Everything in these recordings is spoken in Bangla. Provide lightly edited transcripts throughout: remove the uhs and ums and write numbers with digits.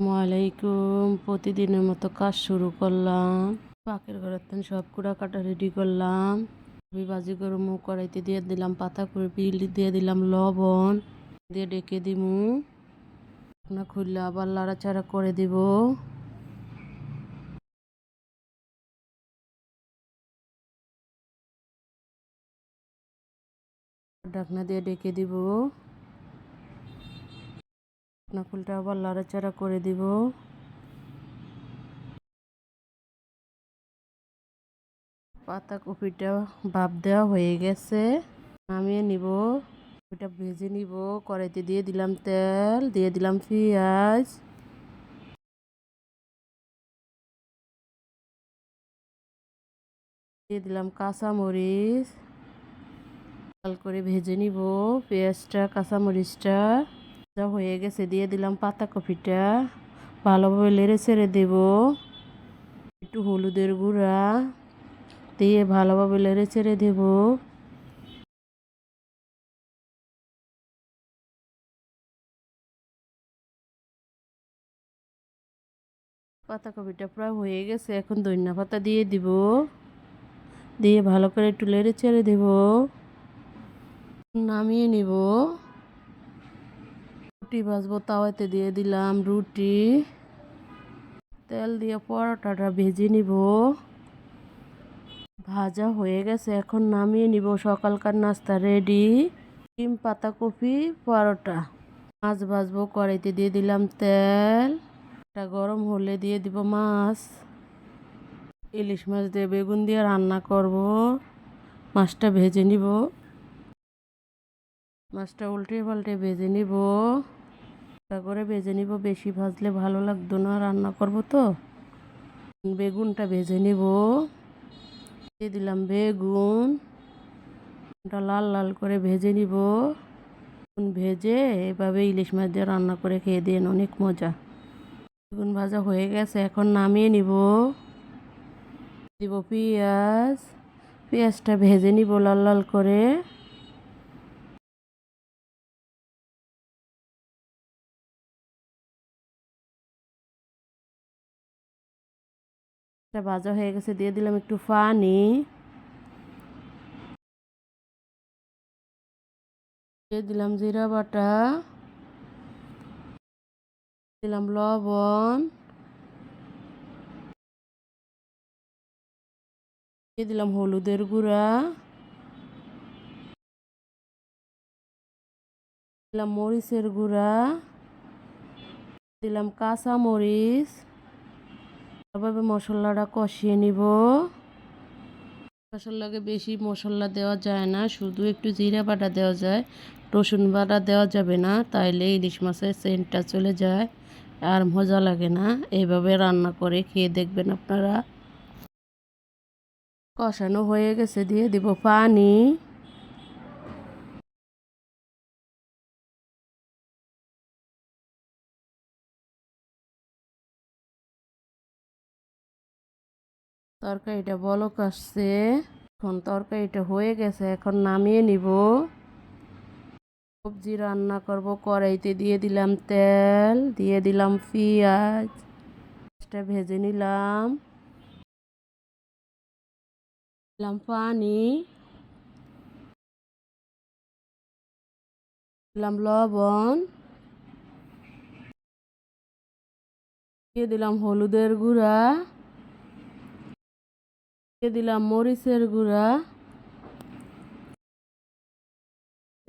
আসসালামাইকুম। প্রতিদিনের মতো কাজ শুরু করলাম। পাকের ঘরের তেন সব কুড়া কাটা রেডি করলাম। ভাজি গরম কড়াইতে দিয়ে দিলাম পাতাকপি, দিয়ে দিলাম লবণ, দিয়ে ডেকে দিমু। না খুললে আবার লাড়াচাড়া করে দিব। ঢাকনা দিয়ে ডেকে দিব। না খুলতে আবার লাড়াচাড়া করে দিব। পাতাকপিটা ভাপ দেওয়া হয়ে গেছে, নামিয়ে নিব। ওইটা ভেজে নিব। কড়াইতে দিয়ে দিলাম তেল, দিয়ে দিলাম পেঁয়াজ, দিয়ে দিলাম কাঁচামরিচ। লাল করে ভেজে নিব পেঁয়াজটা, কাঁচামরিচটা। যা হয়ে গেছে দিয়ে দিলাম পাতাকপিটা, ভালোভাবে নেড়ে ছেড়ে দেব। একটু হলুদের গুঁড়া দিয়ে ভালোভাবে নেড়ে ছেড়ে দেব। পাতাকপিটা প্রায় হয়ে গেছে, এখন ধনিয়া পাতা দিয়ে দিব। দিয়ে ভালো করে একটু নেড়ে ছেড়ে দেব। নামিয়ে নিব। রুটি ভাজবো, তাওয়াতে দিয়ে দিলাম রুটি। তেল দিয়ে পরোটাটা ভেজে নিব। ভাজা হয়ে গেছে, এখন নামিয়ে নিব। সকালকার নাস্তা রেডি। ডিম পাতাকপি পরোটা। মাছ ভাজবো, কড়াইতে দিয়ে দিলাম তেল। এটা গরম হলে দিয়ে দিব মাছ। ইলিশ মাছ দিয়ে বেগুন দিয়ে রান্না করব। মাছটা ভেজে নিব। মাছটা উল্টে পাল্টে ভেজে নিব। করে ভেজে নিব, বেশি ভাজলে ভালো লাগতো না, রান্না করব তো। বেগুনটা ভেজে নিব। দিয়ে দিলাম বেগুন। ওটা লাল লাল করে ভেজে নিব। ভেজে এভাবে ইলিশ মাছ দিয়ে রান্না করে খেয়ে দিন, অনেক মজা। বেগুন ভাজা হয়ে গেছে, এখন নামিয়ে নিব। দিব পেঁয়াজ। পেঁয়াজটা ভেজে নিব লাল লাল করে। ভাজা হয়ে গেছে, দিয়ে দিলাম একটু পানি। দিয়ে দিলাম জিরা বাটা, দিলাম লবণ, দিয়ে দিলাম হলুদের গুঁড়া, দিলাম মরিচের গুঁড়া, দিলাম কাঁচা মরিচ। এভাবে মশলাটা কষিয়ে নিব। মশলাকে বেশি মশলা দেওয়া যায় না, শুধু একটু জিরা বাটা দেওয়া যায়, রসুন বাটা দেওয়া যাবে না, তাইলে ইলিশ মাছের সেন্টটা চলে যায় আর মজা লাগে না। এইভাবে রান্না করে খেয়ে দেখবেন আপনারা। কষানো হয়ে গেছে, দিয়ে দিব পানি। তরকারিটা বলক আসছে, এখন তরকারিটা হয়ে গেছে, এখন নামিয়ে নিব। সবজি রান্না করব, কড়াইতে দিয়ে দিলাম তেল, দিয়ে দিলাম পেঁয়াজ। পেঁয়াজটা ভেজে নিলাম। দিলাম পানি, দিলাম লবণ, দিয়ে দিলাম হলুদের গুঁড়া, দিয়ে দিলাম মরিচের গুঁড়া,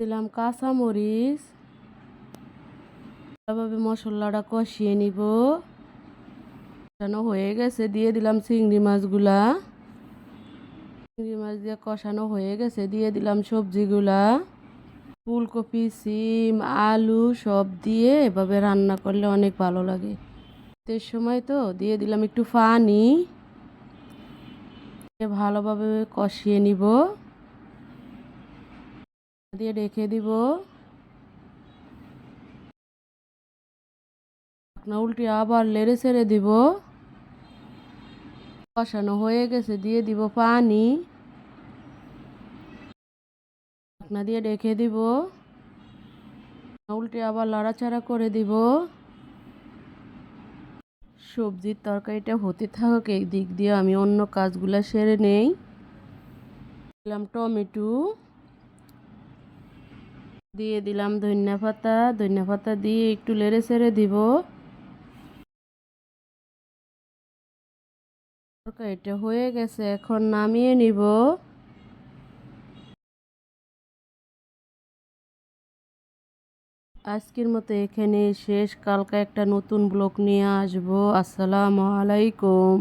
দিলাম কাঁচা মরিচ। এভাবে মশলাটা কষিয়ে নিব। কষানো হয়ে গেছে, দিয়ে দিলাম চিংড়ি মাছগুলা। চিংড়ি মাছ দিয়ে কষানো হয়ে গেছে, দিয়ে দিলাম সবজিগুলা। ফুলকপি, সিম, আলু সব দিয়ে এভাবে রান্না করলে অনেক ভালো লাগে। এর সময় তো দিয়ে দিলাম একটু পানি। ভালোভাবে কষিয়ে নিব, দিয়ে রেখে দিব। উল্টে আবার নেড়ে ছেড়ে দিব। কষানো হয়ে গেছে, দিয়ে দিব পানি। ঢাকনা দিয়ে রেখে দিব। উল্টে আবার নাড়াচাড়া করে দিব। সবজির তরকারিটা হতে থাকুক, এই দিক দিয়ে আমি অন্য কাজগুলো সেরে নেই। দিলাম টমেটো, দিয়ে দিলাম ধনিয়া পাতা দিয়ে একটু নেড়ে চেড়ে দিব। তরকারিটা হয়ে গেছে, এখন নামিয়ে নিব। আজকের মতো এখানে শেষ, কালকে একটা নতুন ব্লগ নিয়ে আসবো। আসসালামু আলাইকুম।